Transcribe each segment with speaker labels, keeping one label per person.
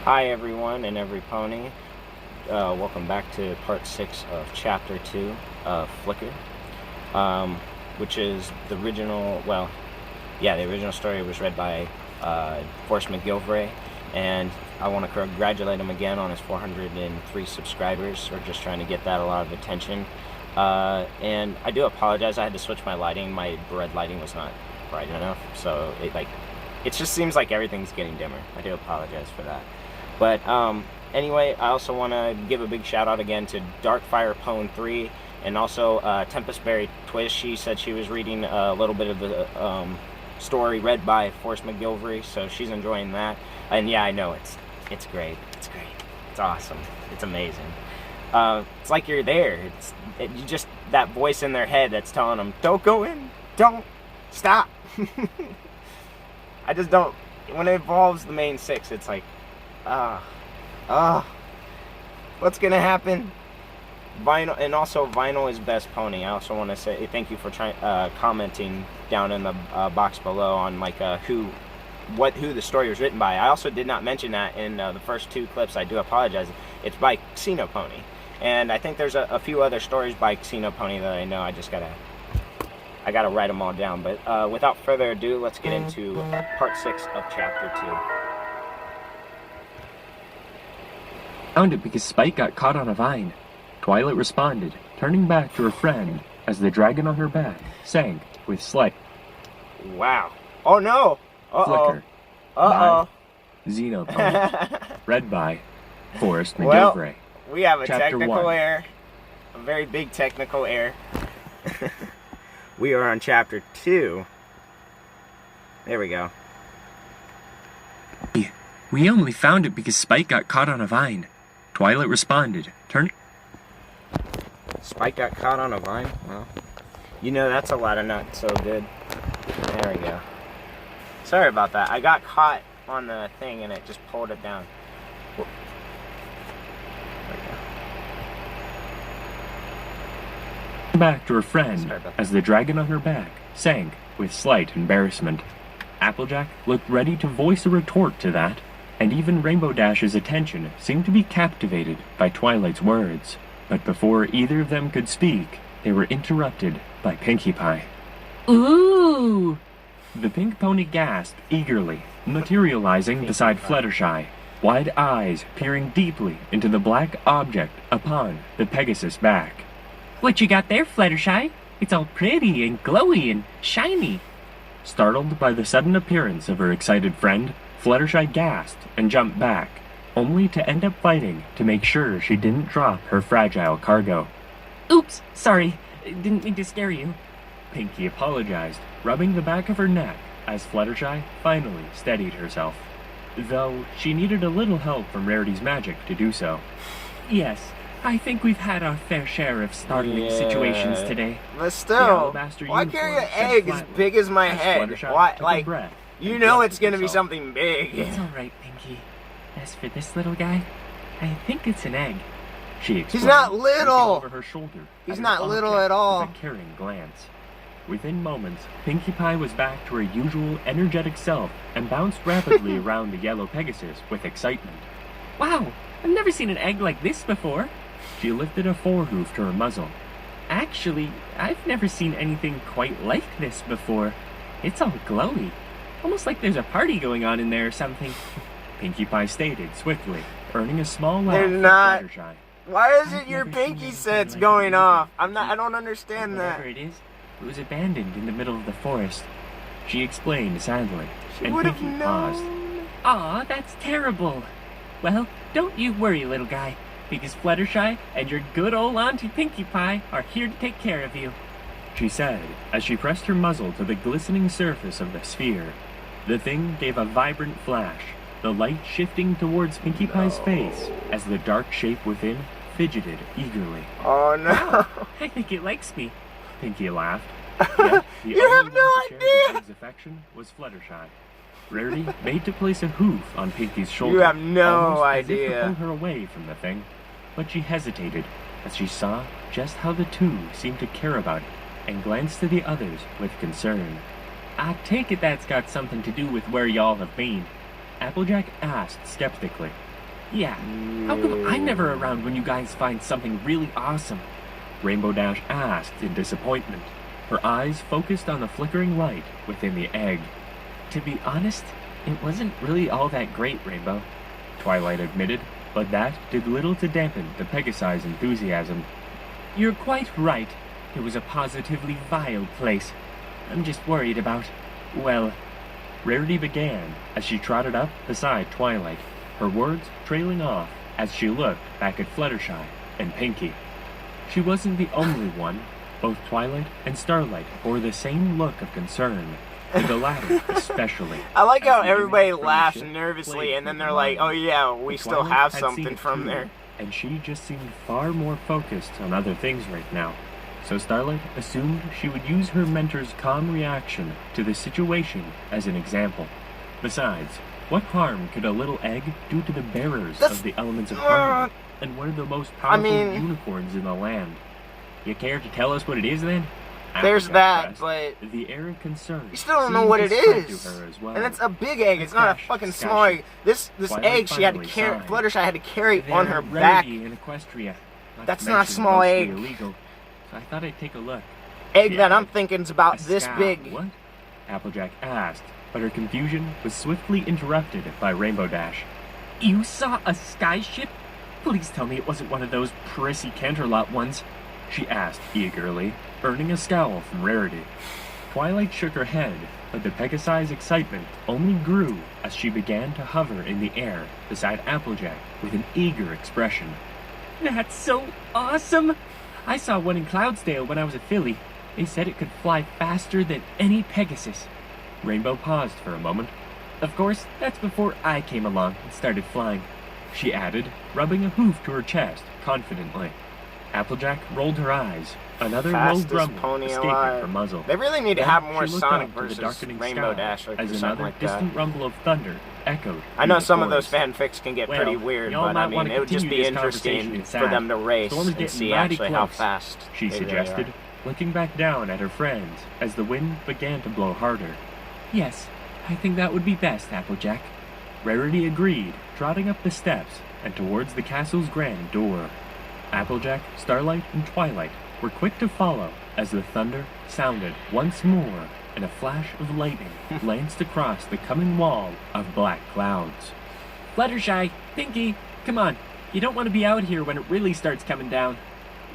Speaker 1: Hi everyone and every pony. Welcome back to part 6 of chapter 2 of Flicker, which is the original, the original story was read by Forrest McGilvray, and I want to congratulate him again on his 403 subscribers. We're just trying to get that a lot of attention. And I do apologize, I had to switch my lighting. My red lighting was not bright enough, so it just seems like everything's getting dimmer. I do apologize for that. But anyway, I also want to give a big shout out again to Darkfire Pone 3 and also Tempest Twist. She said she was reading a little bit of the story read by Forrest McGilvray, so she's enjoying that. And yeah, I know it's great. It's great. It's awesome. It's amazing. It's like you're there. You just that voice in their head that's telling them, "Don't go in. Don't stop." I just don't. When it involves the main 6, it's like, what's gonna happen? Vinyl, and also Vinyl is best pony. I also want to say thank you for commenting down in the box below on who the story was written by. I also did not mention that in the first 2 clips. I do apologize. It's by Xenopony, and I think there's a few other stories by Xenopony that I know. I gotta write them all down. But without further ado, let's get into part 6 of chapter 2.
Speaker 2: Found it because Spike got caught on a vine. Twilight responded, turning back to her friend as the dragon on her back sank with slight.
Speaker 1: Wow. Oh no!
Speaker 2: Flicker.
Speaker 1: Uh-oh.
Speaker 2: Xenopony. Read by Forrest McGilvray.
Speaker 1: Well, we have a
Speaker 2: Chapter
Speaker 1: technical
Speaker 2: 1.
Speaker 1: error. A very big technical error. We are on chapter 2. There we go.
Speaker 2: We only found it because Spike got caught on a vine. Twilight responded, turning.
Speaker 1: Spike got caught on a vine? Well, you know that's a lot of not so good. There we go. Sorry about that. I got caught on the thing and it just pulled it down. There we go.
Speaker 2: Back to her friend as the dragon on her back sank with slight embarrassment. Applejack looked ready to voice a retort to that, and even Rainbow Dash's attention seemed to be captivated by Twilight's words. But before either of them could speak, they were interrupted by Pinkie Pie. Ooh! The pink pony gasped eagerly, materializing beside Fluttershy, wide eyes peering deeply into the black object upon the Pegasus back. What you got there, Fluttershy? It's all pretty and glowy and shiny. Startled by the sudden appearance of her excited friend, Fluttershy gasped and jumped back, only to end up fighting to make sure she didn't drop her fragile cargo. Oops, sorry, didn't mean to scare you. Pinkie apologized, rubbing the back of her neck as Fluttershy finally steadied herself, though she needed a little help from Rarity's magic to do so. Yes, I think we've had our fair share of startling situations today.
Speaker 1: But still, why carry an egg as big as my head? Why, you know it's gonna be something big.
Speaker 2: It's alright, Pinkie. As for this little guy, I think it's an egg. She explained,
Speaker 1: he's not little!
Speaker 2: Over her shoulder
Speaker 1: he's not little at all.
Speaker 2: With a caring glance. Within moments, Pinkie Pie was back to her usual energetic self and bounced rapidly around the yellow Pegasus with excitement. Wow, I've never seen an egg like this before. She lifted a forehoof to her muzzle. Actually, I've never seen anything quite like this before. It's all glowy. Almost like there's a party going on in there or something. Pinkie Pie stated swiftly, earning a small laugh.
Speaker 1: They're not. Why is it your pinky sets going off? I don't understand that.
Speaker 2: Whatever it is, it was abandoned in the middle of the forest. She explained sadly, and Pinkie paused. Aw, that's terrible. Well, don't you worry, little guy, because Fluttershy and your good old Auntie Pinkie Pie are here to take care of you, she said as she pressed her muzzle to the glistening surface of the sphere. The thing gave a vibrant flash, the light shifting towards Pinkie Pie's face as the dark shape within fidgeted eagerly.
Speaker 1: Oh no!
Speaker 2: Wow, I think it likes me, Pinkie laughed. Yet,
Speaker 1: you have no idea!
Speaker 2: His affection was Fluttershy. Rarity made to place a hoof on Pinkie's shoulder.
Speaker 1: You have no
Speaker 2: As
Speaker 1: idea.
Speaker 2: if to pull her away from the thing, but she hesitated as she saw just how the two seemed to care about it and glanced to the others with concern. I take it that's got something to do with where y'all have been, Applejack asked skeptically. Yeah, how come I'm never around when you guys find something really awesome? Rainbow Dash asked in disappointment, her eyes focused on the flickering light within the egg. To be honest, it wasn't really all that great, Rainbow, Twilight admitted, but that did little to dampen the Pegasi's enthusiasm. You're quite right. It was a positively vile place. I'm just worried about, well... Rarity began as she trotted up beside Twilight, her words trailing off as she looked back at Fluttershy and Pinkie. She wasn't the only one. Both Twilight and Starlight bore the same look of concern, the latter especially.
Speaker 1: I like how everybody
Speaker 2: from the
Speaker 1: laughs
Speaker 2: ship
Speaker 1: nervously
Speaker 2: played
Speaker 1: and then
Speaker 2: through
Speaker 1: they're
Speaker 2: her
Speaker 1: like,
Speaker 2: mind.
Speaker 1: oh yeah, we
Speaker 2: But
Speaker 1: still
Speaker 2: Twilight
Speaker 1: have
Speaker 2: had
Speaker 1: something
Speaker 2: seen it
Speaker 1: from
Speaker 2: too,
Speaker 1: there.
Speaker 2: and she just seemed far more focused on other things right now. So Starlight assumed she would use her mentor's calm reaction to the situation as an example. Besides, what harm could a little egg do to the bearers of the elements of harmony, and one of the most powerful unicorns in the land? You care to tell us what it is, then?
Speaker 1: There's that, but
Speaker 2: the air of concern
Speaker 1: you still don't know what it is.
Speaker 2: to her as well.
Speaker 1: And it's a big egg. It's not a fucking small egg. This
Speaker 2: Twilight
Speaker 1: egg she had to
Speaker 2: finally
Speaker 1: carry.
Speaker 2: sighed.
Speaker 1: Fluttershy had to carry
Speaker 2: They're
Speaker 1: on her back.
Speaker 2: rarity in Equestria.
Speaker 1: That's
Speaker 2: to
Speaker 1: not a
Speaker 2: mention
Speaker 1: small
Speaker 2: mostly
Speaker 1: egg.
Speaker 2: Illegal, so I thought I'd take a look.
Speaker 1: Egg
Speaker 2: She
Speaker 1: that I'm
Speaker 2: added.
Speaker 1: thinking is about
Speaker 2: A
Speaker 1: this
Speaker 2: scow,
Speaker 1: big.
Speaker 2: What? Applejack asked, but her confusion was swiftly interrupted by Rainbow Dash. You saw a skyship? Please tell me it wasn't one of those prissy Canterlot ones, she asked eagerly, earning a scowl from Rarity. Twilight shook her head, but the Pegasi's excitement only grew as she began to hover in the air beside Applejack with an eager expression. That's so awesome! I saw one in Cloudsdale when I was a filly. They said it could fly faster than any Pegasus. Rainbow paused for a moment. Of course, that's before I came along and started flying, she added, rubbing a hoof to her chest confidently. Applejack rolled her eyes, another low
Speaker 1: Fastest
Speaker 2: grumble
Speaker 1: pony
Speaker 2: escaping
Speaker 1: alive.
Speaker 2: her muzzle.
Speaker 1: They really need to
Speaker 2: Then
Speaker 1: have more
Speaker 2: she looked
Speaker 1: Sonic
Speaker 2: up to the
Speaker 1: versus
Speaker 2: darkening
Speaker 1: Rainbow
Speaker 2: sky
Speaker 1: Dash or
Speaker 2: as
Speaker 1: something
Speaker 2: another
Speaker 1: like that.
Speaker 2: distant rumble of thunder echoed.
Speaker 1: I know
Speaker 2: through the
Speaker 1: some of those
Speaker 2: forest.
Speaker 1: fanfics can get
Speaker 2: Well,
Speaker 1: pretty weird,
Speaker 2: y'all
Speaker 1: but
Speaker 2: might
Speaker 1: I mean,
Speaker 2: wanna
Speaker 1: it would just
Speaker 2: continue
Speaker 1: be
Speaker 2: this conversation
Speaker 1: interesting
Speaker 2: inside.
Speaker 1: for them to race
Speaker 2: Storm is
Speaker 1: and
Speaker 2: getting
Speaker 1: see
Speaker 2: mighty
Speaker 1: actually how
Speaker 2: close,
Speaker 1: fast
Speaker 2: she
Speaker 1: they really
Speaker 2: suggested,
Speaker 1: are.
Speaker 2: looking back down at her friends as the wind began to blow harder. Yes, I think that would be best, Applejack. Rarity agreed, trotting up the steps and towards the castle's grand door. Applejack, Starlight, and Twilight were quick to follow as the thunder sounded once more and a flash of lightning lanced across the coming wall of black clouds. Fluttershy, Pinkie, come on. You don't want to be out here when it really starts coming down.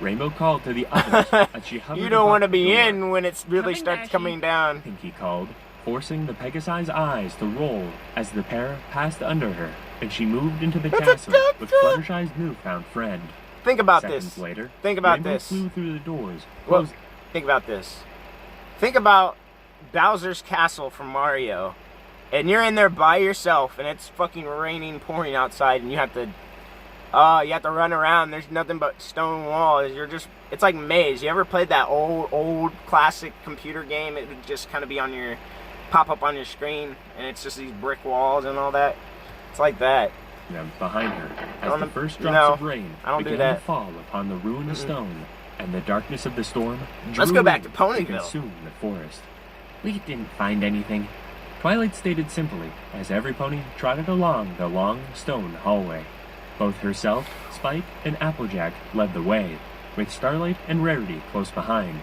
Speaker 2: Rainbow called to the others as she hovered
Speaker 1: You don't
Speaker 2: above
Speaker 1: want to
Speaker 2: the
Speaker 1: be
Speaker 2: door.
Speaker 1: in when it really
Speaker 2: Coming,
Speaker 1: starts
Speaker 2: Dashy.
Speaker 1: coming down.
Speaker 2: Pinkie called, forcing the Pegasi's eyes to roll as the pair passed under her, and she moved into the
Speaker 1: It's a
Speaker 2: castle
Speaker 1: duck,
Speaker 2: with
Speaker 1: duck.
Speaker 2: Fluttershy's newfound friend.
Speaker 1: Think about
Speaker 2: Seconds
Speaker 1: this.
Speaker 2: later,
Speaker 1: Think about
Speaker 2: Rainbow
Speaker 1: this.
Speaker 2: flew through the doors,
Speaker 1: Well,
Speaker 2: closing.
Speaker 1: think about this. Think about Bowser's castle from Mario, and you're in there by yourself, and it's fucking raining, pouring outside, and you have to run around. There's nothing but stone walls. It's like Maze. You ever played that old classic computer game? It would just kind of be pop up on your screen, and it's just these brick walls and all that. It's like that.
Speaker 2: Them behind her
Speaker 1: I
Speaker 2: as
Speaker 1: don't
Speaker 2: the
Speaker 1: know-
Speaker 2: first
Speaker 1: no,
Speaker 2: drops of rain
Speaker 1: I don't do
Speaker 2: began
Speaker 1: that.
Speaker 2: to fall upon the ruined stone, and the darkness of the storm
Speaker 1: Let's
Speaker 2: drew
Speaker 1: go back
Speaker 2: in
Speaker 1: to Ponyville.
Speaker 2: consume the forest. We didn't find anything, Twilight stated simply as every pony trotted along the long stone hallway. Both herself, Spike, and Applejack led the way, with Starlight and Rarity close behind.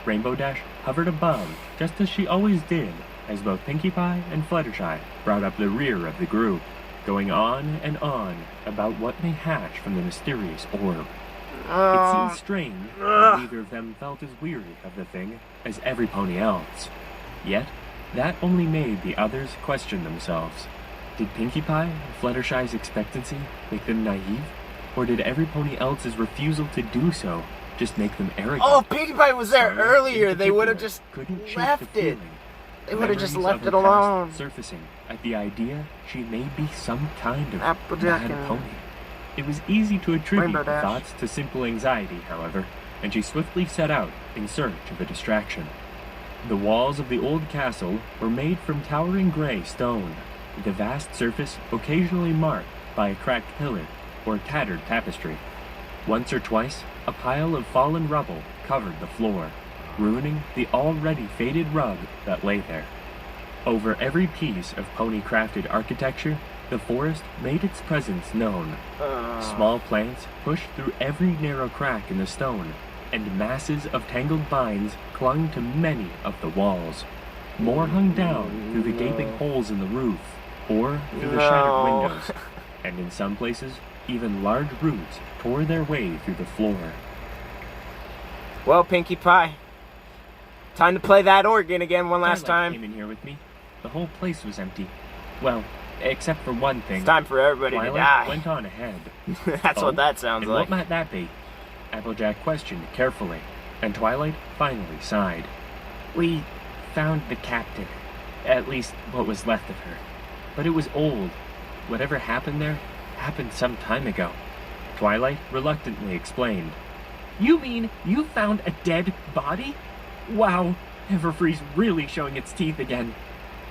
Speaker 2: Rainbow Dash hovered above, just as she always did, as both Pinkie Pie and Fluttershy brought up the rear of the group, going on and on about what may hatch from the mysterious orb. It seemed strange that neither of them felt as weary of the thing as every pony else. Yet, that only made the others question themselves. Did Pinkie Pie and Fluttershy's expectancy make them naive? Or did every pony else's refusal to do so just make them arrogant?
Speaker 1: Oh, Pinkie Pie was there
Speaker 2: Starlight,
Speaker 1: earlier.
Speaker 2: in
Speaker 1: They would have
Speaker 2: particular,
Speaker 1: just
Speaker 2: couldn't shake
Speaker 1: left
Speaker 2: the
Speaker 1: it.
Speaker 2: feeling.
Speaker 1: They would have just
Speaker 2: Memories
Speaker 1: left
Speaker 2: of
Speaker 1: it
Speaker 2: her past
Speaker 1: alone.
Speaker 2: surfacing at the idea she may be some kind of
Speaker 1: Applejack
Speaker 2: mad
Speaker 1: and
Speaker 2: pony. It was easy to attribute
Speaker 1: Rainbow
Speaker 2: the
Speaker 1: Dash.
Speaker 2: thoughts to simple anxiety, however, and she swiftly set out in search of a distraction. The walls of the old castle were made from towering gray stone, the vast surface occasionally marked by a cracked pillar or tattered tapestry. Once or twice, a pile of fallen rubble covered the floor, ruining the already faded rug that lay there. Over every piece of pony-crafted architecture, the forest made its presence known. Small plants pushed through every narrow crack in the stone, and masses of tangled vines clung to many of the walls. More hung down through the gaping holes in the roof, or through the shattered windows, and in some places, even large roots tore their way through the floor.
Speaker 1: Well, Pinkie Pie, time to play that organ again one last time.
Speaker 2: Came in here with me. The whole place was empty. Well, except for one thing.
Speaker 1: It's time for everybody to die.
Speaker 2: Went on ahead.
Speaker 1: That's what that sounds
Speaker 2: and
Speaker 1: like.
Speaker 2: What might that be? Applejack questioned carefully, and Twilight finally sighed. We found the captain. At least what was left of her. But it was old. Whatever happened there happened some time ago. Twilight reluctantly explained. You mean you found a dead body? Wow, Everfree's really showing its teeth again,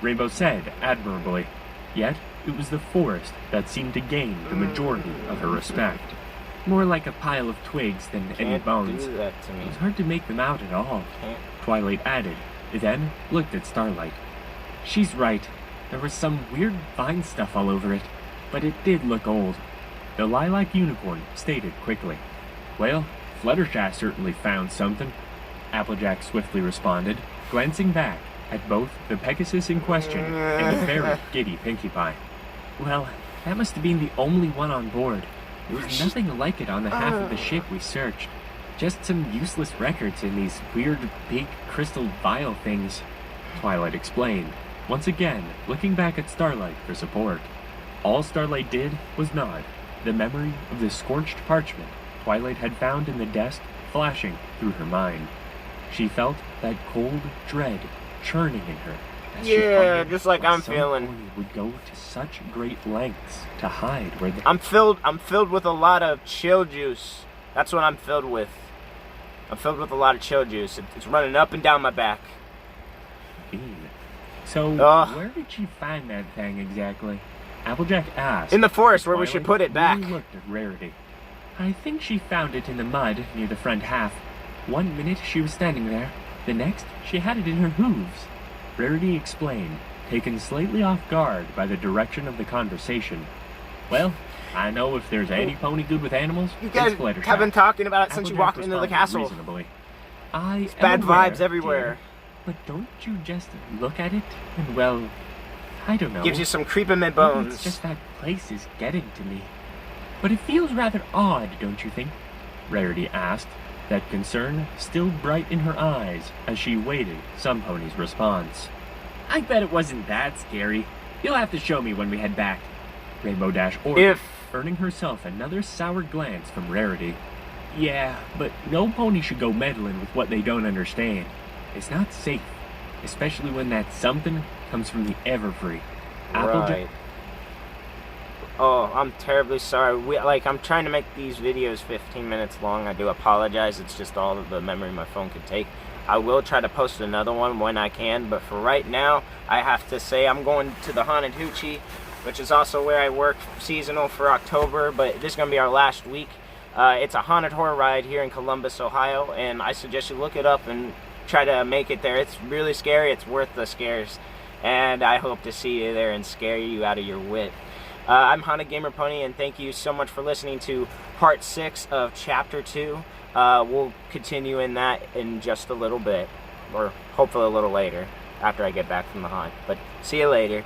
Speaker 2: Rainbow said admirably. Yet it was the forest that seemed to gain the majority of her respect. More like a pile of twigs than any bones.
Speaker 1: Do that to me.
Speaker 2: It was hard to make them out at all, Twilight added, then looked at Starlight. She's right. There was some weird vine stuff all over it, but it did look old. The lilac unicorn stated quickly. Well, Fluttershy certainly found something, Applejack swiftly responded, glancing back at both the Pegasus in question and the very giddy Pinkie Pie. Well, that must have been the only one on board. There was nothing like it on the half of the ship we searched. Just some useless records in these weird, big crystal vial things, Twilight explained, once again looking back at Starlight for support. All Starlight did was nod, the memory of the scorched parchment Twilight had found in the desk flashing through her mind. She felt that cold dread churning in her as she wondered
Speaker 1: just like I'm
Speaker 2: some
Speaker 1: feeling.
Speaker 2: pony would go to such great lengths to hide where the
Speaker 1: I'm filled with a lot of chill juice. That's what I'm filled with. I'm filled with a lot of chill juice. It's running up and down my back.
Speaker 2: bean. So, where did she find that thing exactly? Applejack asked.
Speaker 1: In the forest where we should put it back.
Speaker 2: Really looked at Rarity. I think she found it in the mud near the front half. One minute she was standing there, the next she had it in her hooves. Rarity explained, taken slightly off guard by the direction of the conversation. Well, I know if there's any pony good with animals,
Speaker 1: you guys have been talking about it since you walked into the castle.
Speaker 2: Reasonably.
Speaker 1: It's bad vibes everywhere.
Speaker 2: Dear, but don't you just look at it and, well, I don't know.
Speaker 1: Gives you some creep in my bones.
Speaker 2: It's just that place is getting to me. But it feels rather odd, don't you think? Rarity asked, that concern still bright in her eyes as she waited some pony's response. I bet it wasn't that scary. You'll have to show me when we head back. Rainbow Dash ordered, earning herself another sour glance from Rarity. Yeah, but no pony should go meddling with what they don't understand. It's not safe, especially when that something comes from the Everfree.
Speaker 1: Right. Oh, I'm terribly sorry. I'm trying to make these videos 15 minutes long. I do apologize. It's just all of the memory my phone could take. I will try to post another one when I can, but for right now, I have to say I'm going to the Haunted Hoochie, which is also where I work seasonal for October, but this is going to be our last week. It's a haunted horror ride here in Columbus, Ohio, and I suggest you look it up and try to make it there. It's really scary. It's worth the scares, and I hope to see you there and scare you out of your wit. I'm Haunted Gamer Pony, and thank you so much for listening to Part 6 of Chapter 2. We'll continue in that in just a little bit, or hopefully a little later, after I get back from the haunt. But see you later.